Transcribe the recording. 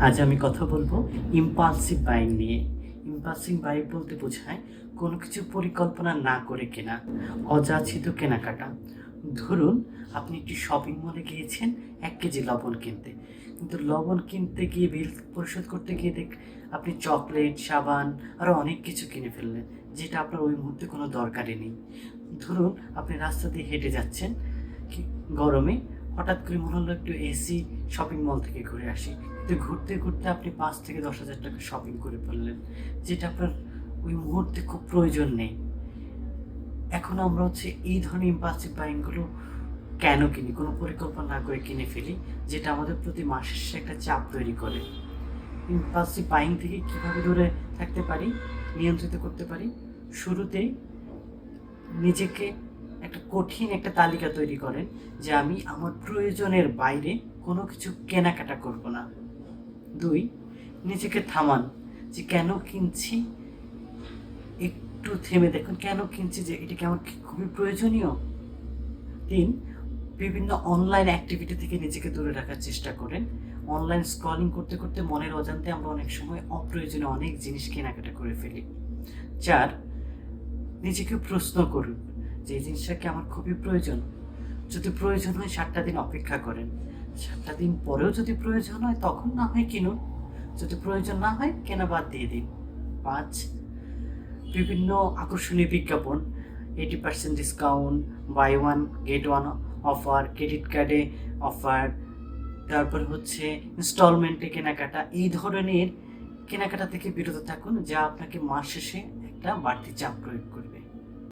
আজ আমি কথা বলবো ইম্পালসিভ বাইং নিয়ে। ইম্পালসিভ বাইং বলতে বোঝায় কোনো কিছু পরিকল্পনা না করে কেনা, অযাচিত কেনাকাটা। ধরুন আপনি একটি শপিং মলে গিয়েছেন 1 কেজি লবণ কিনতে, কিন্তু লবণ কিনতে গিয়ে বিল পরিশোধ করতে গিয়ে আপনি চকলেট, সাবান আরও অনেক কিছু কিনে ফেললেন, যেটা আপনার ওই মুহূর্তে কোনো দরকারই নেই। ধরুন আপনি রাস্তা দিয়ে হেঁটে যাচ্ছেন গরমে, হঠাৎ করে মনে হলো একটু এসি শপিং মল থেকে ঘুরে আসি, কিন্তু ঘুরতে ঘুরতে আপনি 5 থেকে 10 হাজার টাকা শপিং করে ফেললেন, যেটা আপনার ওই মুহূর্তে খুব প্রয়োজন নেই। এখন আমরা এই ধরনের ইম্পালসিভ বাইংগুলো কেন কিনি? কোনো পরিকল্পনা না করে কিনে ফেলি, যেটা আমাদের প্রতি মাসের শেষে একটা চাপ তৈরি করে। ইম্পালসিভ বাইং থেকে কীভাবে দূরে থাকতে পারি, নিয়ন্ত্রিত করতে পারি? শুরুতেই নিজেকে কঠিন একটা তালিকা তৈরি করেন যে আমি আমার প্রয়োজনের বাইরে কোনো কিছু কেনাকাটা করব না। 2, নিজেকে থামান যে কেন কিনছি, একটু থেমে দেখুন কেন কিনছি, যে এটা কি আমার খুবই প্রয়োজনীয়। 3, বিভিন্ন অনলাইন অ্যাক্টিভিটি থেকে নিজেকে দূরে রাখার চেষ্টা করেন। অনলাইন স্ক্রলিং করতে করতে মনের অজান্তে আমরা অনেক সময় অপ্রয়োজনীয় অনেক জিনিস কেনাকাটা করে ফেলি। 4, নিজেকে প্রশ্ন করুন যে এই জিনিসটা কি আমার খুবই প্রয়োজন? যদি প্রয়োজন হয় 7টা দিন অপেক্ষা করেন, 7টা দিন পরেও যদি প্রয়োজন হয় তখন না হয় কিনুন, যদি প্রয়োজন না হয় কেনা বাদ দিয়ে দিন। 5, বিভিন্ন আকর্ষণীয় বিজ্ঞাপন, 80% discount, buy one get one offer, credit কার্ডে অফার, তারপর ইনস্টলমেন্টে কেনাকাটা, এই ধরনের কেনাকাটা থেকে বিরত থাকুন, যা আপনাকে মাস শেষে একটা বাড়তি চাপ প্রয়োগ করবে।